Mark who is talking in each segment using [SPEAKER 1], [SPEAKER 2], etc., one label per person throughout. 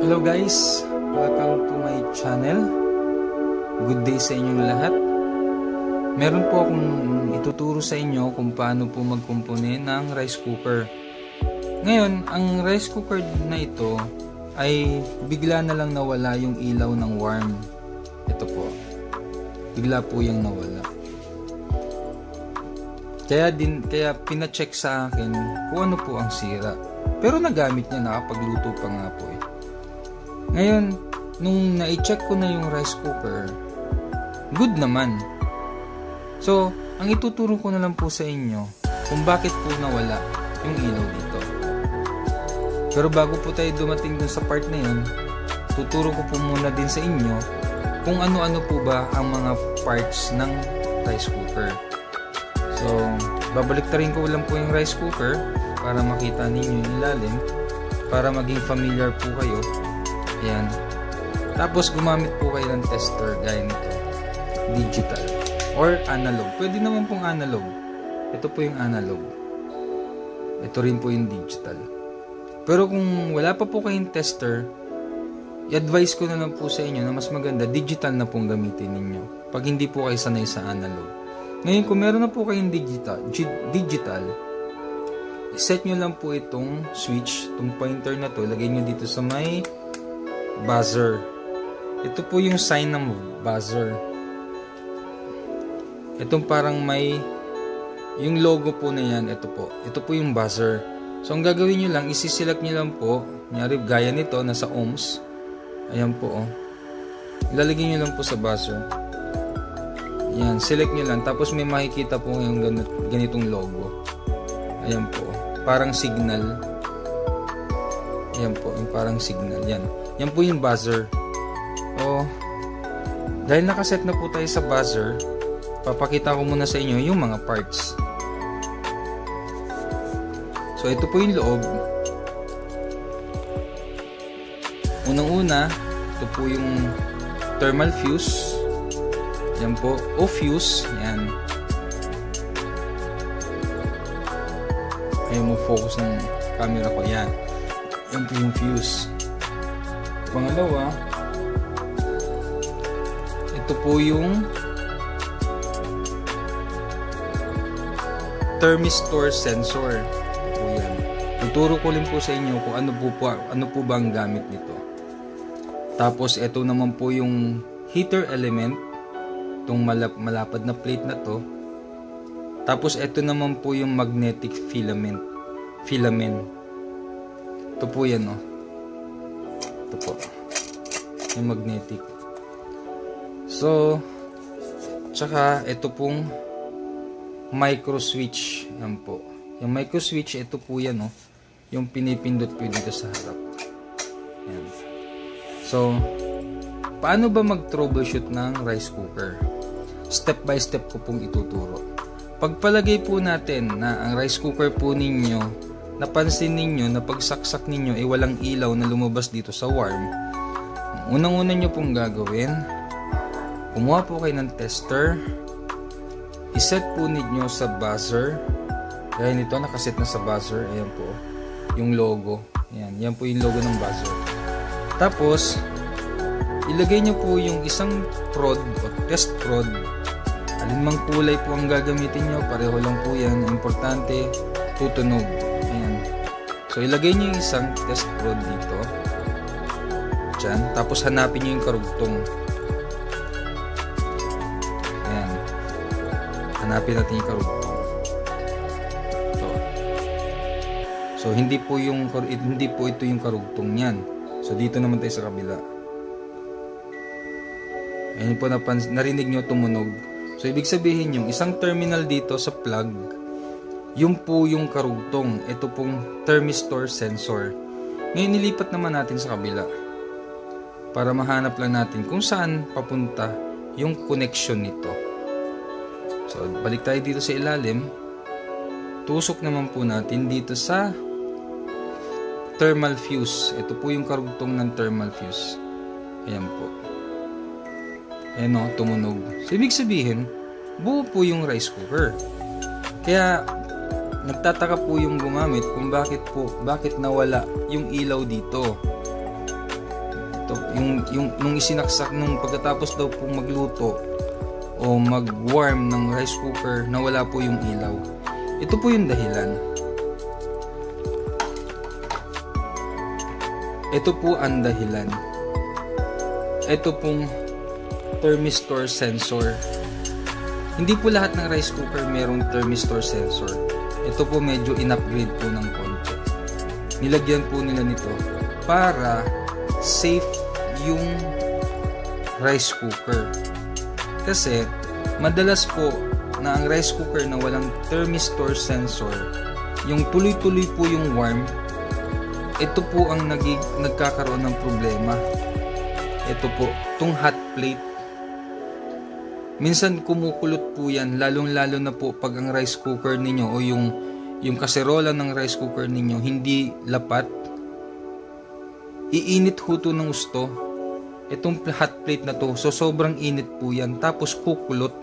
[SPEAKER 1] Hello guys, welcome to my channel. Good day sa inyong lahat. Meron po akong ituturo sa inyo kung paano po magkumpone ng rice cooker. Ngayon, ang rice cooker na ito ay bigla na lang nawala yung ilaw ng worm. Ito po, bigla po yung nawala. Kaya pina-check sa akin kung ano po ang sira. Pero nagamit niya, nakapagluto pa nga po eh. Ngayon, nung na-check ko na yung rice cooker, good naman. So, ang ituturo ko na lang po sa inyo kung bakit po nawala yung ilaw dito. Pero bago po tayo dumating dun sa part na yun, tuturo ko po muna din sa inyo kung ano-ano po ba ang mga parts ng rice cooker. So, babaliktarin ko lang po yung rice cooker para makita ninyo yung ilalim, para maging familiar po kayo. Ayan. Tapos gumamit po kayo ng tester gaya nito, digital or analog. Pwede naman pong analog. Ito po yung analog. Ito rin po yung digital. Pero kung wala pa po kayong tester, i-advise ko na lang po sa inyo na mas maganda digital na pong gamitin ninyo pag hindi po kayo sanay sa analog. Ngayon, kung meron na po kayong digital, i-set nyo lang po itong switch, itong pointer na to, lagay nyo dito sa may buzzer. Ito po yung sign ng buzzer. Itong parang may yung logo po na yan, ito po. Ito po yung buzzer. So, ang gagawin nyo lang, isi-select nyo lang po. Nyari, gaya nito, nasa ohms. Ayan po, oh. Ilalagay nyo lang po sa buzzer. Ayan, select nyo lang. Tapos may makikita po yung ganitong logo. Ayan po. Parang signal. Ayan po, yung parang signal. Yan. Yan po yung buzzer. O, dahil nakaset na po tayo sa buzzer, papakita ko muna sa inyo yung mga parts. So, ito po yung loob. Unang-una, ito po yung thermal fuse. Yan po. O fuse. Yan. Ayaw mo focus ng camera ko. Yan. Yan po yung fuse. Pangalawa, ito po yung thermistor sensor. Ito po yan. Tuturo ko rin po sa inyo kung ano po ba ang gamit nito. Tapos ito naman po yung heater element, itong malapad na plate na to. Tapos ito naman po yung magnetic filament. Ito po yan, oh. Ito po yung magnetic. So, tsaka ito pong micro switch. Yan po. Yung micro switch, ito po yan, oh. Yung pinipindot po dito sa harap. Yan. So, paano ba mag-troubleshoot ng rice cooker? Step by step ko pong ituturo. Pagpalagay po natin na ang rice cooker po ninyo, napansin ninyo na pagsaksak ninyo ay walang ilaw na lumabas dito sa worm. Ang unang-una nyo pong gagawin, kumuha po kayo ng tester, iset po ninyo sa buzzer. Kaya nito nakaset na sa buzzer. Ayan po yung logo. Ayan, yan po yung logo ng buzzer. Tapos ilagay nyo po yung isang prod o test prod. Alinmang kulay po ang gagamitin nyo, pareho lang po yan. Importante, tutunog. Ayan. So, ilagay nyo yung isang test prod dito. Diyan. Tapos, hanapin nyo yung karugtong. Ayan. Hanapin natin yung karugtong. So, hindi po ito yung karugtong yan. So, dito naman tayo sa kabila. Ayan po, narinig nyo tumunog. So, ibig sabihin yung isang terminal dito sa plug, yung po yung karugtong. Ito pong thermistor sensor. Ngayon, nilipat naman natin sa kabila para mahanap lang natin kung saan papunta yung connection nito. So, balik tayo dito sa ilalim. Tusok naman po natin dito sa thermal fuse. Ito po yung karugtong ng thermal fuse. Ayan po. Ayan o, tumunog. So, ibig sabihin, buo po yung rice cooker. Kaya, nagtataka po yung gumamit kung bakit nawala yung ilaw dito. ito, nung isinaksak nung pagkatapos daw pong magluto o mag-warm ng rice cooker, nawala po yung ilaw. Ito po yung dahilan. Ito po ang dahilan. Ito pong thermistor sensor. Hindi po lahat ng rice cooker mayroong thermistor sensor. Ito po medyo in-upgrade po ng konti. Nilagyan po nila nito para safe yung rice cooker. Kasi madalas po na ang rice cooker na walang thermistor sensor, yung tuloy-tuloy po yung warm, ito po ang nagkakaroon ng problema. Ito po, itong hot plate. Minsan kumukulot po yan, lalong-lalo na po pag ang rice cooker ninyo o yung kaserola ng rice cooker ninyo hindi lapat. Iinit ho to ng gusto. Itong hot plate na to, so sobrang init po yan. Tapos kukulot.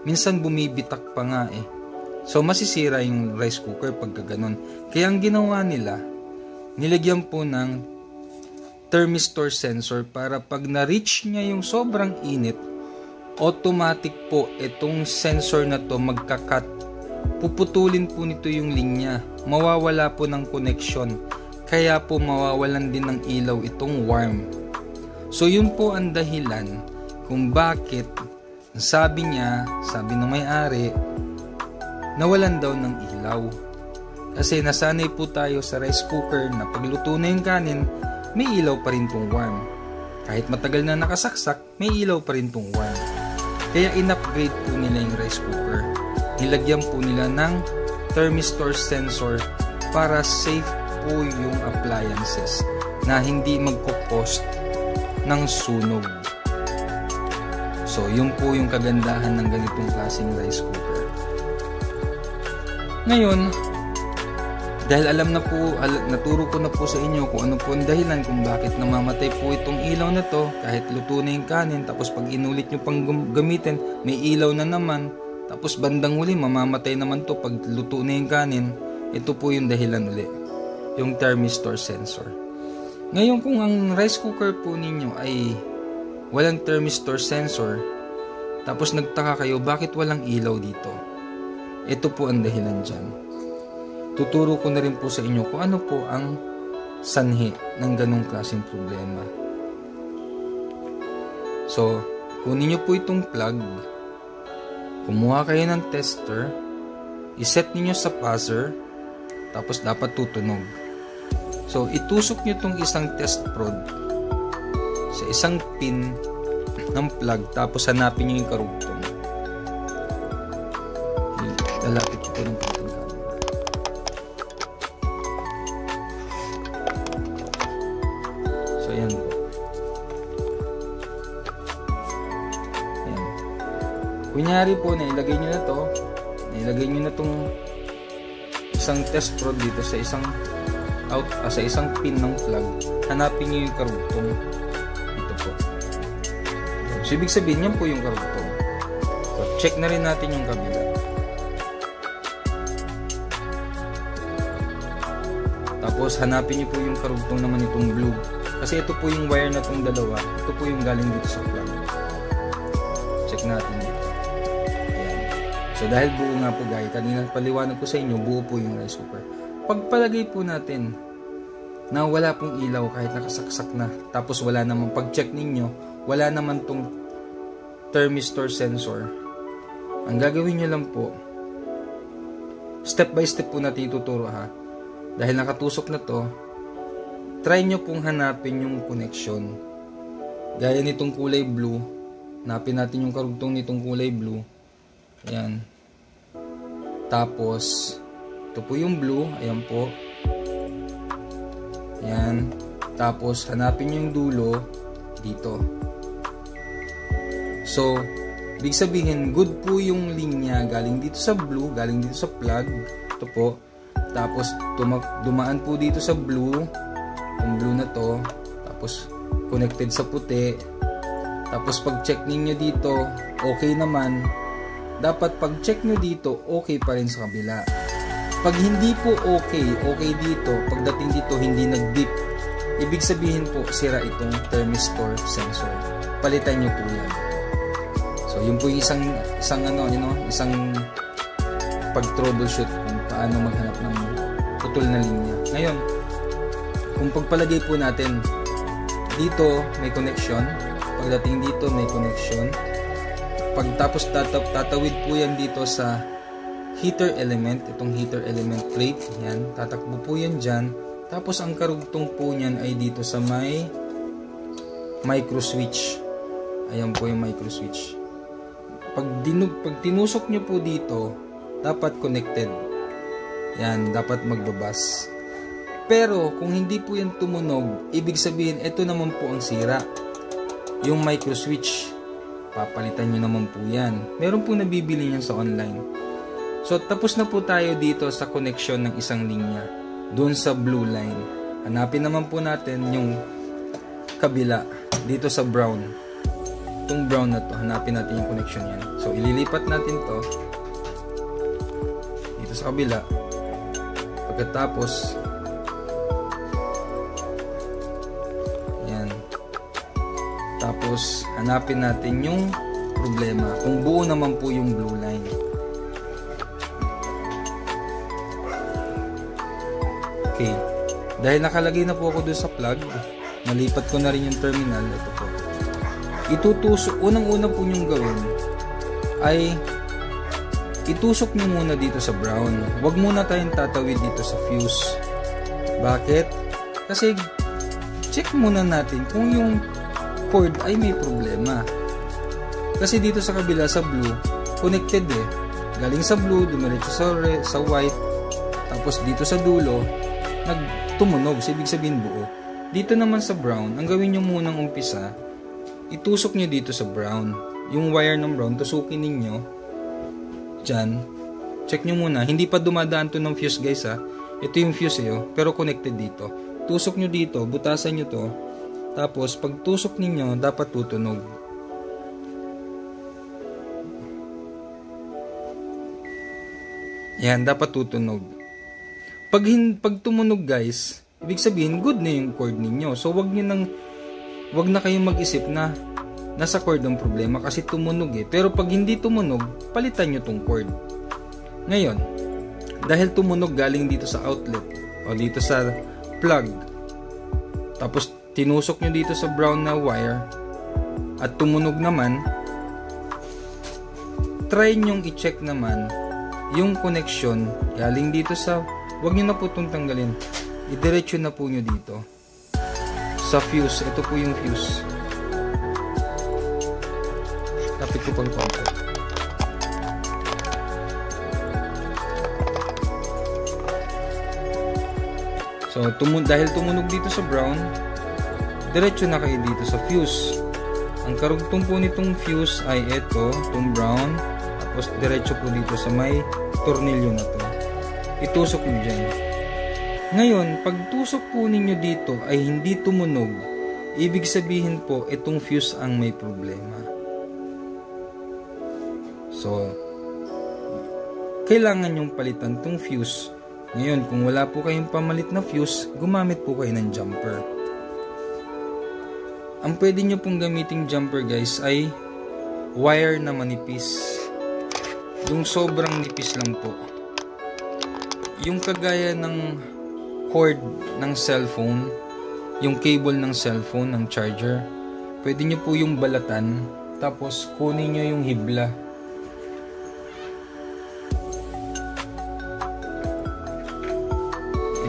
[SPEAKER 1] Minsan bumibitak pa nga eh. So masisira yung rice cooker pagka ganun. Kaya ang ginawa nila, nilagyan po ng thermistor sensor para pag na-reach niya yung sobrang init, automatic po itong sensor na to magkakat. Puputulin po nito yung linya. Mawawala po ng connection. Kaya po mawawalan din ng ilaw itong warm. So yun po ang dahilan kung bakit sabi ng may-ari, nawalan daw ng ilaw. Kasi nasanay po tayo sa rice cooker na pagluto na yung kanin, may ilaw pa rin tong warm. Kahit matagal na nakasaksak, may ilaw pa rin tong warm. Kaya in-upgrade po nila yung rice cooker. Nilagyan po nila ng thermistor sensor para safe po yung appliances na hindi magko-cost ng sunog. So, yun po yung kagandahan ng ganitong klaseng rice cooker. Ngayon, dahil naturo ko na po sa inyo kung ano po ang dahilan kung bakit namamatay po itong ilaw na to, kahit luto na yung kanin, tapos pag inulit nyo pang gamitin, may ilaw na naman, tapos bandang huli, mamamatay naman to pag luto na yung kanin. Ito po yung dahilan uli, yung thermistor sensor. Ngayon, kung ang rice cooker po ninyo ay walang thermistor sensor, tapos nagtaka kayo, bakit walang ilaw dito? Ito po ang dahilan dyan. Tuturo ko na rin po sa inyo kung ano po ang sanhi ng ganong klaseng problema. So, kunin nyo po itong plug, kumuha kayo ng tester, iset niyo sa buzzer, tapos dapat tutunog. So, itusok nyo itong isang test prod sa isang pin ng plug, tapos hanapin nyo yung karugtong. Lalapit ko ng karugtong. So, ayan po. Ayan. Kunyari po, nailagay nyo na to. Nailagay nyo na tong isang test prod dito sa isang sa isang pin ng plug. Hanapin nyo yung karugtong. Dito po. So, ibig sabihin, yan po yung karugtong. So, check na rin natin yung kabila. Tapos, hanapin nyo po yung karugtong naman itong blue. Kasi ito po yung wire na itong dalawa. Ito po yung galing dito sa plug. Check natin dito. Ayan. So, dahil buo nga po guys, kanina paliwanag ko sa inyo, buo po yung rice cooker. Pagpalagay po natin na wala pong ilaw kahit nakasaksak na, tapos wala naman, pag-check ninyo, wala naman tong thermistor sensor. Ang gagawin nyo lang po, step by step po natin ituturo ha. Dahil nakatusok na to, try nyo pong hanapin yung connection. Gaya nitong kulay blue, hanapin natin yung karugtong nitong kulay blue. Ayan. Tapos, ito po yung blue, ayan po. Ayan. Tapos, hanapin nyo yung dulo dito. So, ibig sabihin, good po yung linya galing dito sa blue, galing dito sa plug. Ito po. Tapos, dumaan po dito sa blue. Yung blue na to. Tapos, connected sa puti. Tapos, pag-check ninyo dito, okay naman. Dapat pag-check nyo dito, okay pa rin sa kabila. Pag hindi po okay dito, pagdating dito hindi nag-dip, ibig sabihin po sira itong thermistor sensor. Palitan nyo po yan. So yun po yung isang pag-troubleshoot kung paano maghanap ng putol na linya. Ngayon, kung pagpalagay po natin, dito may connection, pagdating dito may connection, pagtapos tatawid po yan dito sa heater element, itong heater element plate, yan, tatakbo po yan dyan, tapos ang karugtong po nyan ay dito sa may micro switch. Ayan po yung micro switch. Pag tinusok nyo po dito, dapat connected. Yan, dapat magbabas. Pero kung hindi po yan tumunog, ibig sabihin ito naman po ang sira. Yung micro switch, papalitan nyo naman po yan. Meron po nabibili yan sa online. So tapos na po tayo dito sa connection ng isang linya, doon sa blue line. Hanapin naman po natin yung kabila, dito sa brown. Itong brown na to, hanapin natin yung connection yan. So ililipat natin to dito sa kabila. Pagkatapos yan, tapos hanapin natin yung problema, kung buo naman po yung blue line. Okay, dahil nakalagay na po ako doon sa plug, nalipat ko na rin yung terminal. Ito po, itutusok, unang-una po nyong gawin ay itusok nyo muna dito sa brown. Huwag muna tayong tatawid dito sa fuse. Bakit? Kasi check muna natin kung yung cord ay may problema. Kasi dito sa kabila sa blue, connected eh. Galing sa blue, dumiretso sa white, tapos dito sa dulo nagtumunog, ibig sabihin buo. Dito naman sa brown, ang gawin nyo munang umpisa, itusok nyo dito sa brown. Yung wire ng brown, tusukin ninyo dyan. Check nyo muna, hindi pa dumadaan to ng fuse guys ha. Ito yung fuse pero connected dito. Tusok nyo dito, butasan nyo to, tapos pag tusok ninyo, dapat tutunog. Yan, dapat tutunog. Pag tumunog guys, ibig sabihin good na yung cord ninyo. So wag na kayong mag-isip na nasa cord ang problema kasi tumunog eh. Pero pag hindi tumunog, palitan nyo tong cord. Ngayon, dahil tumunog galing dito sa outlet o dito sa plug, tapos tinusok nyo dito sa brown na wire at tumunog naman, try nyong i-check naman yung connection galing dito sa, wag nyo na po itong tanggalin, idiretso na po nyo dito sa fuse. Ito po yung fuse. Tapit ko pang konti. So dahil tumunog dito sa brown, diretso na kayo dito sa fuse. Ang karugtong po nitong fuse ay ito, itong brown, tapos diretso po dito sa may tornilyo na to. Itusok nyo dyan. Ngayon, pag tusok po ninyo dito ay hindi tumunog, ibig sabihin po itong fuse ang may problema. So, kailangan yung palitan itong fuse. Ngayon, kung wala po kayong pamalit na fuse, gumamit po kayo ng jumper. Ang pwede nyo pong gamiting jumper guys ay wire na manipis. Yung sobrang nipis lang po. Yung kagaya ng cord ng cellphone, yung cable ng cellphone, ng charger, pwede nyo po yung balatan, tapos kunin nyo yung hibla.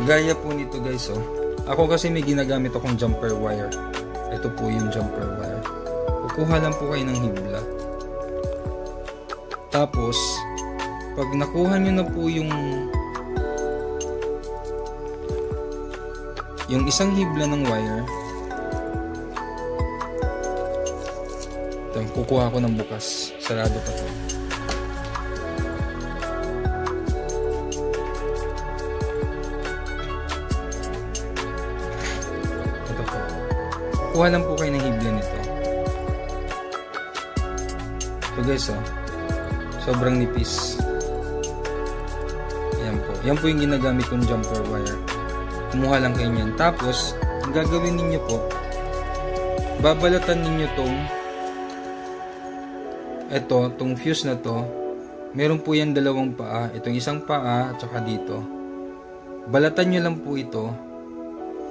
[SPEAKER 1] Gaya po nito guys Ako kasi may ginagamit akong jumper wire. Ito po yung jumper wire. Kukuha lang po kayo ng hibla. Tapos, pag nakuha nyo na po yung isang hibla ng wire, ito, kukuha ko ng bukas. Sarado pa to. Ito po. Kuha lang po kayo ng hibla nito. Ito guys sobrang nipis. Yan po. Yan po yung ginagamit kong jumper wire. Kumuha lang kayo niyan. Tapos, ang gagawin ninyo po, babalatan ninyo tong fuse na to. Meron po yan dalawang paa, itong isang paa at saka dito. Balatan nyo lang po ito,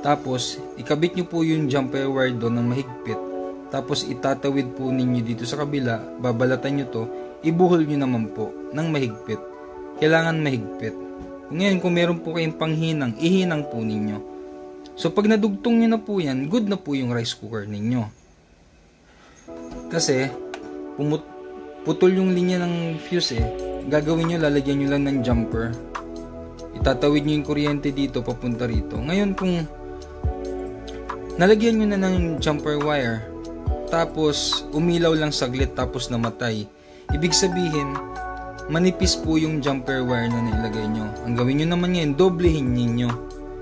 [SPEAKER 1] tapos ikabit nyo po yung jumper wire doon ng mahigpit, tapos itatawid po ninyo dito sa kabila, babalatan nyo to, ibuhol nyo naman po ng mahigpit. Kailangan mahigpit. Ngayon, kung meron po kayong panghinang, ihinang po ninyo. So pag nadugtong nyo na po yan, good na po yung rice cooker ninyo. Kasi putol yung linya ng fuse gagawin nyo, lalagyan nyo lang ng jumper, itatawid nyo yung kuryente dito papunta rito. Ngayon, kung nalagyan nyo na ng jumper wire, tapos umilaw lang saglit tapos namatay, ibig sabihin manipis po yung jumper wire na nailagay nyo. Ang gawin nyo naman ngayon, doblehin ninyo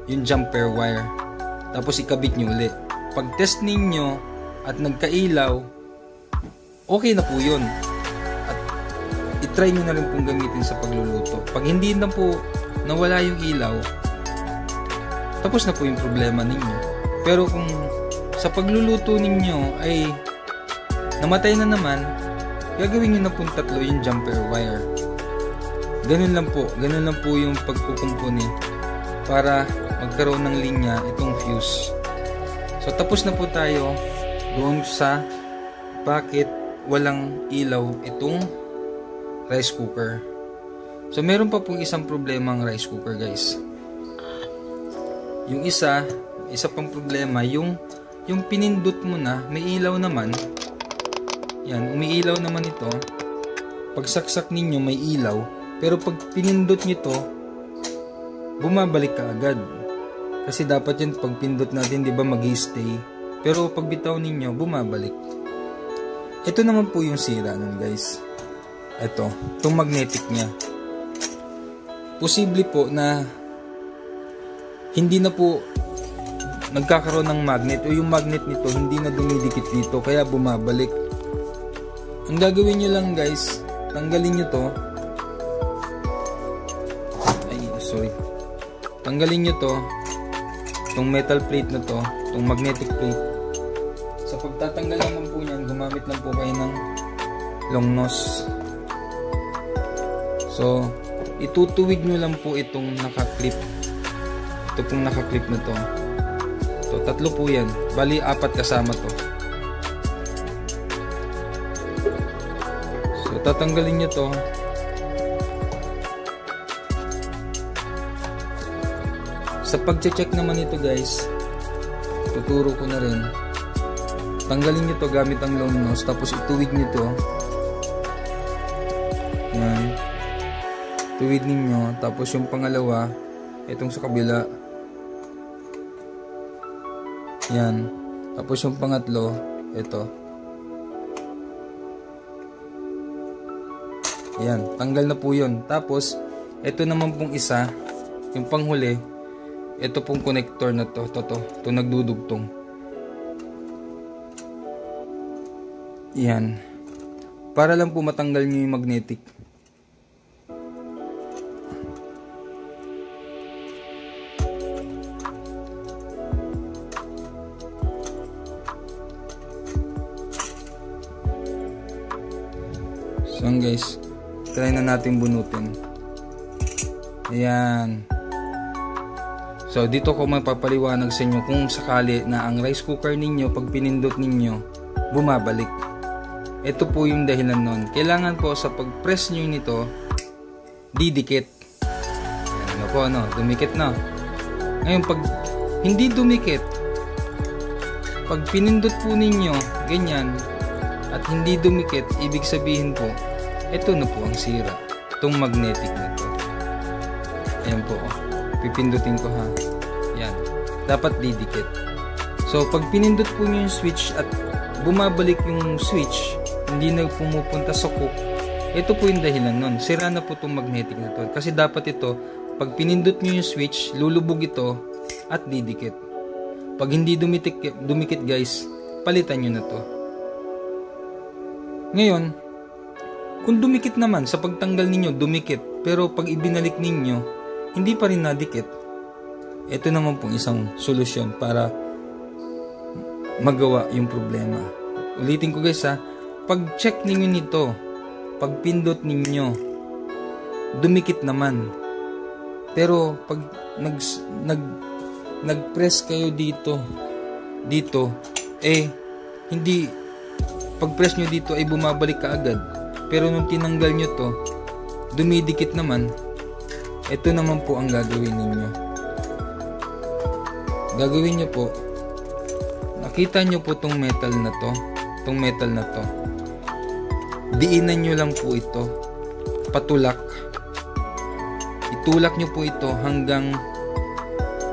[SPEAKER 1] yung jumper wire, tapos ikabit nyo ulit. Pag test ninyo at nagkailaw, okay na po yun. I-try nyo na rin pong gamitin sa pagluluto. Pag hindi na po nawala yung ilaw, tapos na po yung problema ninyo. Pero kung sa pagluluto ninyo ay namatay na naman, gagawin nyo na pong tatlo yung jumper wire. Ganun lang po yung pagkukumpuni para magkaroon ng linya itong fuse. So tapos na po tayo doon sa bakit walang ilaw itong rice cooker. So meron pa pong isang problema ang rice cooker, guys. Yung isa pang problema, yung pinindot mo na, may ilaw naman. Yan, umiilaw naman ito. Pag saksak ninyo may ilaw, pero pag pinindot nyo to, bumabalik ka agad. Kasi dapat yan pag pindot natin, di ba, mag-stay. Pero pag bitaw ninyo, bumabalik. Ito naman po yung sira nun, guys. Itong magnetic niya. Posible po na hindi na po nagkakaroon ng magnet, o yung magnet nito hindi na dumidikit dito, kaya bumabalik. Ang gagawin nyo lang, guys, tanggalin nyo to. Tanggalin nyo to, itong metal plate na to, itong magnetic plate. Sa pagtatanggal naman po nyan, gumamit lang po kayo ng long nose. So, itutuwid nyo lang po itong nakaklip. Ito pong nakaklip na to. So, tatlo po yan. Bali, 4 kasama to. So, tatanggalin nyo to. Sa pag-check naman ito, guys, tuturo ko na rin. Tanggalin nyo to gamit ang long nose, tapos ituwid nyo to. Yan. Tuwid ninyo, tapos yung pangalawa, itong sa kabila. Yan. Tapos yung pangatlo, ito. Yan, tanggal na po yun. Tapos, ito naman pong isa, yung panghuli, ito pong connector na to, ito nagdudugtong. Yan. Para lang po matanggal nyo yung magnetic. So guys, try na natin bunutin. Ayan. So dito ko mapapaliwanag sa inyo kung sakali na ang rice cooker ninyo, pag pinindot ninyo, bumabalik. Ito po yung dahilan nun. Kailangan po sa pag-press nyo nito, didikit. Ayan, ano po, no? Dumikit na. Ngayon, pag hindi dumikit, pag pinindot po ninyo, ganyan, at hindi dumikit, ibig sabihin po, ito na po ang sira. Itong magnetic na to. Ayan po. Pipindutin ko, ha. Yan. Dapat didikit. So, pag pinindot po nyo yung switch at bumabalik yung switch, hindi na pumupunta sa hook, ito po yung dahilan nun. Sira na po itong magnetic na to. Kasi dapat ito, pag pinindot nyo yung switch, lulubog ito at didikit. Pag hindi dumikit, guys, palitan nyo na to. Ngayon, kung dumikit naman, sa pagtanggal ninyo, dumikit. Pero pag ibinalik ninyo, hindi pa rin nadikit. Ito naman pong isang solusyon para magawa yung problema. Ulitin ko guys ha, pag check ninyo nito, pag pindot ninyo, dumikit naman. Pero pag nag-press kayo dito, hindi, pag-press nyo dito ay bumabalik ka agad. Pero nung tinanggal nyo to, dumidikit naman. Ito naman po ang gagawin ninyo. Gagawin nyo po, nakita nyo po tong metal na to, diinan nyo lang po ito, patulak. Itulak nyo po ito hanggang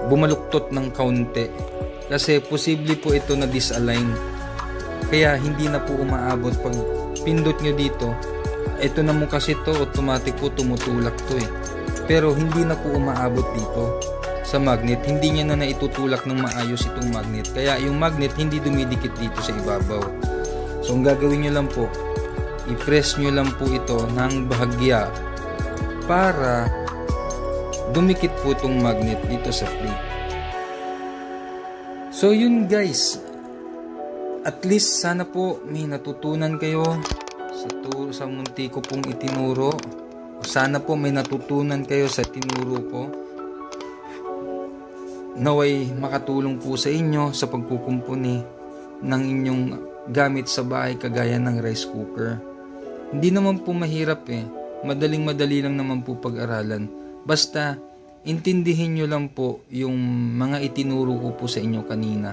[SPEAKER 1] bumaluktot ng kaunti. Kasi posible po ito na disalign. Kaya hindi na po umaabot. Pag pindot nyo dito, ito naman kasi to automatic po tumutulak to Pero hindi na po umaabot dito sa magnet. Hindi niya na naitutulak ng maayos itong magnet. Kaya yung magnet hindi dumidikit dito sa ibabaw. So ang gagawin nyo lang po, i-press nyo lang po ito ng bahagya para dumikit po itong magnet dito sa plate. So yun guys, at least sana po may natutunan kayo sa munti ko pong itinuro. Sana po may natutunan kayo sa tinuro ko. Naway makatulong po sa inyo sa pagkukumpuni ng inyong gamit sa bahay kagaya ng rice cooker. Hindi naman po mahirap Madaling-madali lang naman po pag-aralan. Basta intindihin nyo lang po yung mga itinuro ko po sa inyo kanina.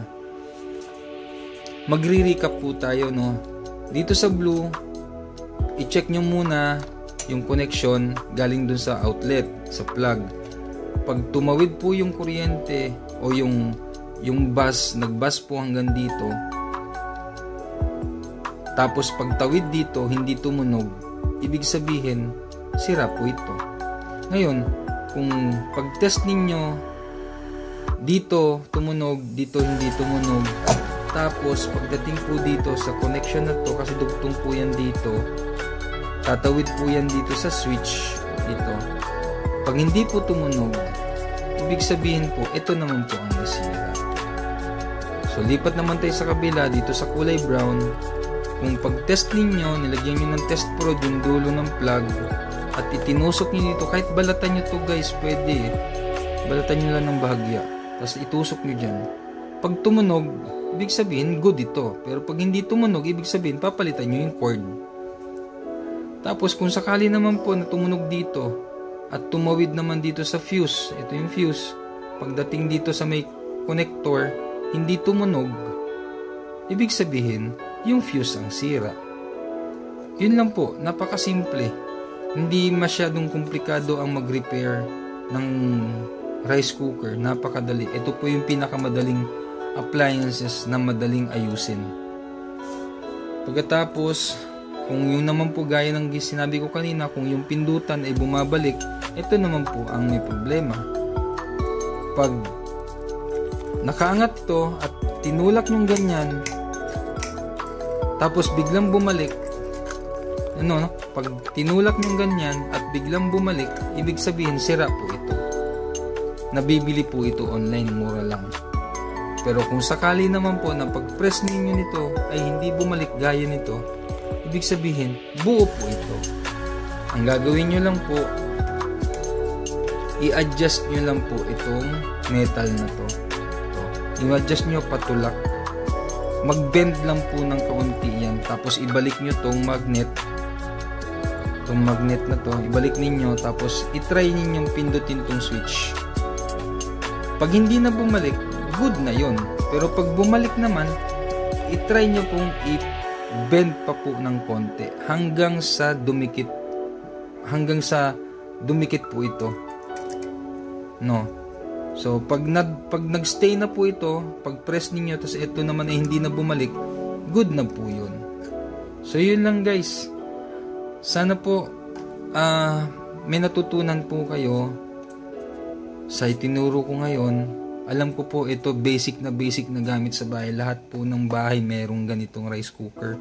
[SPEAKER 1] Magre-recap po tayo Dito sa blue, i-check nyo muna yung connection galing dun sa outlet, sa plug. Pag tumawid po yung kuryente o yung bus, nag-bus po hanggang dito, tapos pag tawid dito hindi tumunog, ibig sabihin sira po ito. Ngayon, kung pag-test ninyo dito tumunog, dito hindi tumunog, tapos pagdating po dito sa connection na to, kasi dugtong po yan dito, tatawid po yan dito sa switch dito, pag hindi po tumunog, ibig sabihin po ito naman po ang nasira. So lipat naman tayo sa kabila, dito sa kulay brown. Kung pag-test ninyo, nilagyan nyo ng test prod yung dulo ng plug at itinusok nyo dito, kahit balatan nyo to guys, pwede balatan nyo lang ng bahagya, tapos itusok nyo dyan. Pag tumunog, ibig sabihin good ito. Pero pag hindi tumunog, ibig sabihin papalitan nyo yung cord. Tapos kung sakali naman po na tumunog dito at tumawid naman dito sa fuse, ito yung fuse, pagdating dito sa may connector, hindi tumunog, ibig sabihin yung fuse ang sira. Yun lang po, napakasimple. Hindi masyadong komplikado ang mag-repair ng rice cooker, napakadali. Ito po yung pinakamadaling appliances na madaling ayusin. Pagkatapos, kung yung naman po gaya ng sinabi ko kanina, kung yung pindutan ay bumabalik, ito naman po ang may problema. Pag nakaangat to at tinulak yung ganyan, tapos biglang bumalik, pag tinulak yung ganyan at biglang bumalik, ibig sabihin sira po ito. Nabibili po ito online, mura lang. Pero kung sakali naman po na pag-press ninyo nito ay hindi bumalik gaya nito, ibig sabihin buo po ito. Ang gagawin nyo lang po, i-adjust nyo lang po itong metal na to. I-adjust nyo patulak. Mag-bend lang po ng kaunti yan. Tapos ibalik nyo tong magnet. Itong magnet na to, ibalik ninyo. Tapos itry ninyong pindutin tong switch. Pag hindi na bumalik, good na yon. Pero pag bumalik naman, itry nyo pong i-bend pa po ng konti hanggang sa dumikit. Hanggang sa dumikit po ito. So pag nag-stay na po ito, pag press niyo tapos ito naman ay hindi na bumalik, good na po yun. So yun lang guys. Sana po may natutunan po kayo sa itinuro ko ngayon. Alam ko po ito basic na gamit sa bahay. Lahat po ng bahay merong ganitong rice cooker.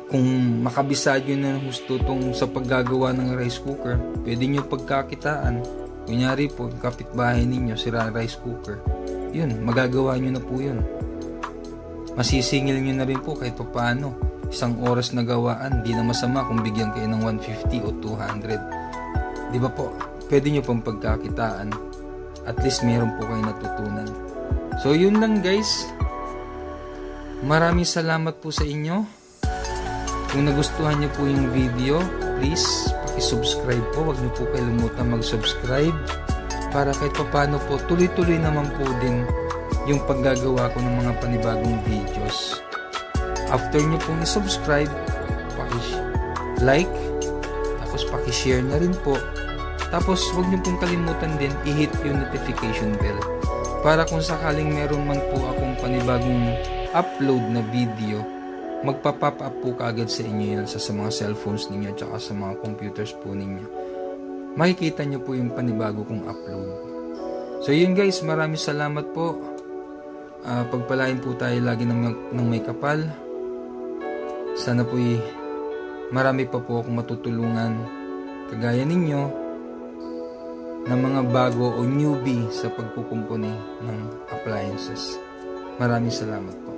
[SPEAKER 1] Kung makabisado na gusto tong sa paggagawa ng rice cooker, pwede nyo pagkakitaan. Kunyari po, kapitbahay ninyo, sira rice cooker. Yun, magagawa nyo na po yun. masisingil nyo na rin po kahit pa paano. Isang oras na gawaan, di na masama kung bigyan kayo ng 150 o 200. Di ba po? Pwede nyo pang pagkakitaan. At least meron po kayo natutunan. So yun lang guys. Maraming salamat po sa inyo. Kung nagustuhan nyo po yung video, please paki-subscribe po. Huwag nyo po kalimutan mag-subscribe para kahit paano po tuloy-tuloy naman po din yung paggagawa ko ng mga panibagong videos. After nyo pong i-subscribe, paki-like, tapos paki-share na rin po. Tapos huwag nyo pong kalimutan din i-hit yung notification bell para kung sakaling meron man po akong panibagong upload na video, magpa-pop up po kaagad sa inyo yan sa mga cellphones ninyo at sa mga computers po ninyo. Makikita nyo po yung panibago kong upload. So yun guys, maraming salamat po. Pagpalain po tayo lagi ng may kapal. Sana po marami pa po akong matutulungan kagaya ninyo na mga bago o newbie sa pagkukumpuni ng appliances. Maraming salamat po.